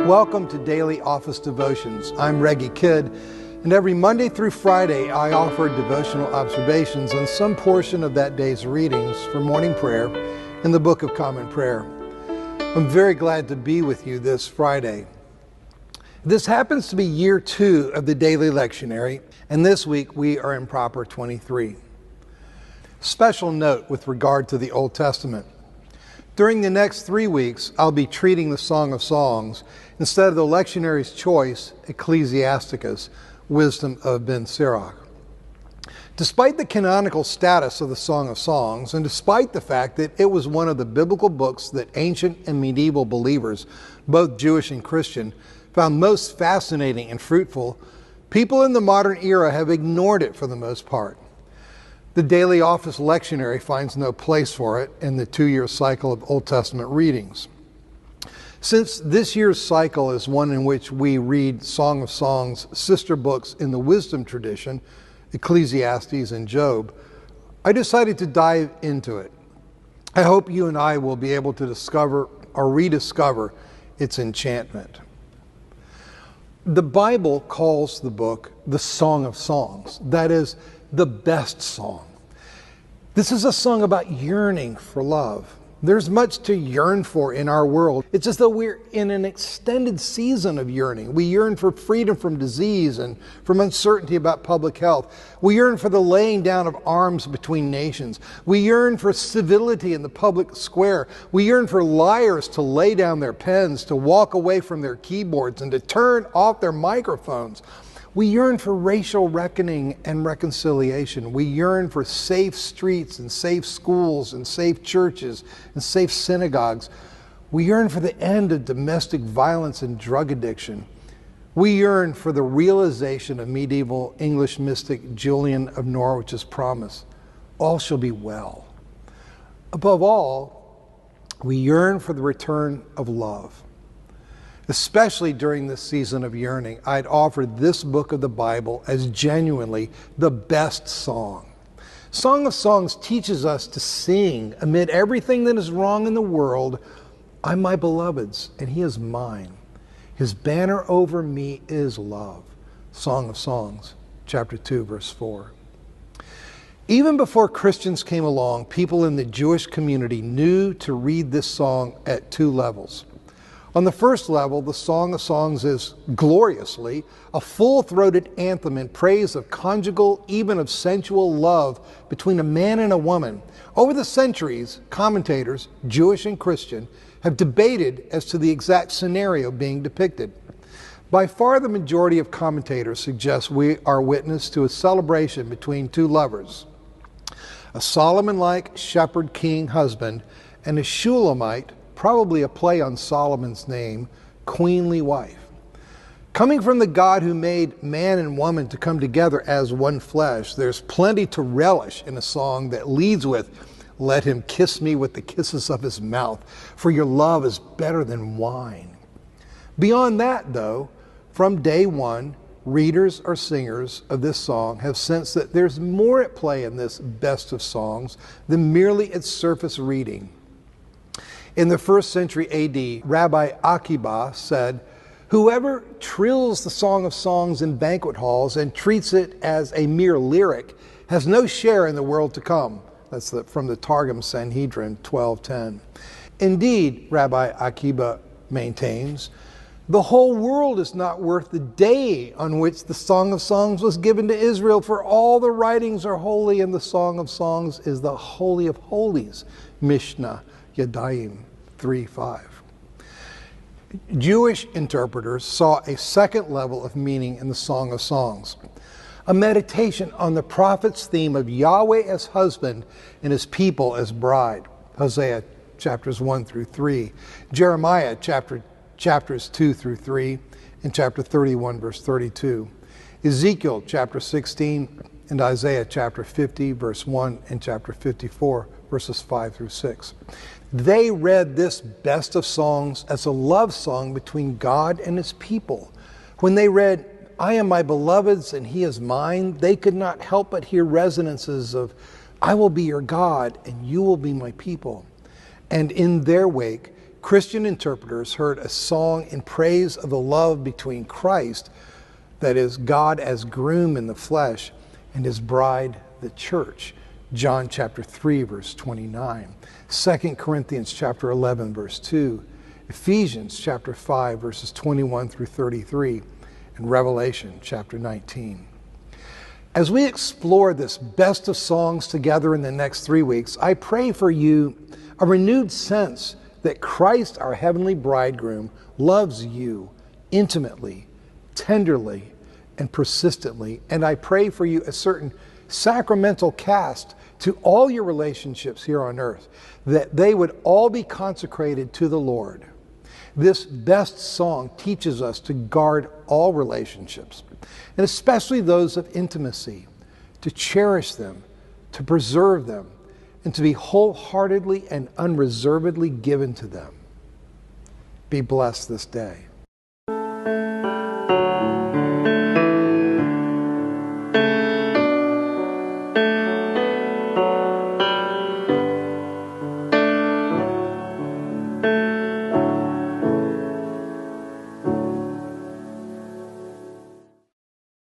Welcome to Daily Office Devotions. I'm Reggie Kidd, and every Monday through Friday I offer devotional observations on some portion of that day's readings for morning prayer in the Book of Common Prayer. I'm very glad to be with you this Friday. This happens to be year 2 of the daily lectionary, and this week we are in Proper 23. Special note with regard to the Old Testament. During the next 3 weeks, I'll be treating the Song of Songs instead of the lectionary's choice, Ecclesiasticus, Wisdom of Ben Sirach. Despite the canonical status of the Song of Songs, and despite the fact that it was one of the biblical books that ancient and medieval believers, both Jewish and Christian, found most fascinating and fruitful, people in the modern era have ignored it for the most part. The daily office lectionary finds no place for it in the 2-year cycle of Old Testament readings. Since this year's cycle is one in which we read Song of Songs sister books in the wisdom tradition, Ecclesiastes and Job, I decided to dive into it. I hope you and I will be able to discover or rediscover its enchantment. The Bible calls the book the Song of Songs, that is, the best song. This is a song about yearning for love. There's much to yearn for in our world. It's as though we're in an extended season of yearning. We yearn for freedom from disease and from uncertainty about public health. We yearn for the laying down of arms between nations. We yearn for civility in the public square. We yearn for liars to lay down their pens, to walk away from their keyboards, and to turn off their microphones. We yearn for racial reckoning and reconciliation. We yearn for safe streets and safe schools and safe churches and safe synagogues. We yearn for the end of domestic violence and drug addiction. We yearn for the realization of medieval English mystic Julian of Norwich's promise: all shall be well. Above all, we yearn for the return of love. Especially during this season of yearning, I'd offer this book of the Bible as genuinely the best song. Song of Songs teaches us to sing amid everything that is wrong in the world, I'm my beloved's, and he is mine. His banner over me is love. Song of Songs, chapter 2, verse 4. Even before Christians came along, people in the Jewish community knew to read this song at 2 levels. On the first level, the Song of Songs is gloriously a full-throated anthem in praise of conjugal, even of sensual love between a man and a woman. Over the centuries, commentators, Jewish and Christian, have debated as to the exact scenario being depicted. By far the majority of commentators suggest we are witness to a celebration between 2 lovers, a Solomon-like shepherd king husband and a Shulamite, probably a play on Solomon's name, queenly wife. Coming from the God who made man and woman to come together as one flesh, there's plenty to relish in a song that leads with, let him kiss me with the kisses of his mouth, for your love is better than wine. Beyond that, though, from day one, readers or singers of this song have sensed that there's more at play in this best of songs than merely its surface reading. In the 1st century AD, Rabbi Akiba said, whoever trills the Song of Songs in banquet halls and treats it as a mere lyric has no share in the world to come. That's from the Targum Sanhedrin 12:10. Indeed, Rabbi Akiba maintains, the whole world is not worth the day on which the Song of Songs was given to Israel, for all the writings are holy, and the Song of Songs is the Holy of Holies. Mishnah Yadayim 3:5. Jewish interpreters saw a second level of meaning in the Song of Songs, a meditation on the prophet's theme of Yahweh as husband and his people as bride. Hosea chapters 1 through 3, Jeremiah chapters 2 through 3, and chapter 31 verse 32, Ezekiel chapter 16, and Isaiah chapter 50 verse 1 and chapter 54 verses 5 through 6. They read this best of songs as a love song between God and his people. When they read, I am my beloved's and he is mine, they could not help but hear resonances of, I will be your God and you will be my people. And in their wake, Christian interpreters heard a song in praise of the love between Christ, that is, God as groom in the flesh, and his bride, the church. John chapter 3, verse 29. 2 Corinthians chapter 11, verse 2. Ephesians chapter 5, verses 21 through 33. And Revelation chapter 19. As we explore this best of songs together in the next 3 weeks, I pray for you a renewed sense that Christ, our heavenly bridegroom, loves you intimately, tenderly, and persistently. And I pray for you a certain sacramental cast to all your relationships here on earth, that they would all be consecrated to the Lord. This best song teaches us to guard all relationships, and especially those of intimacy, to cherish them, to preserve them, and to be wholeheartedly and unreservedly given to them. Be blessed this day.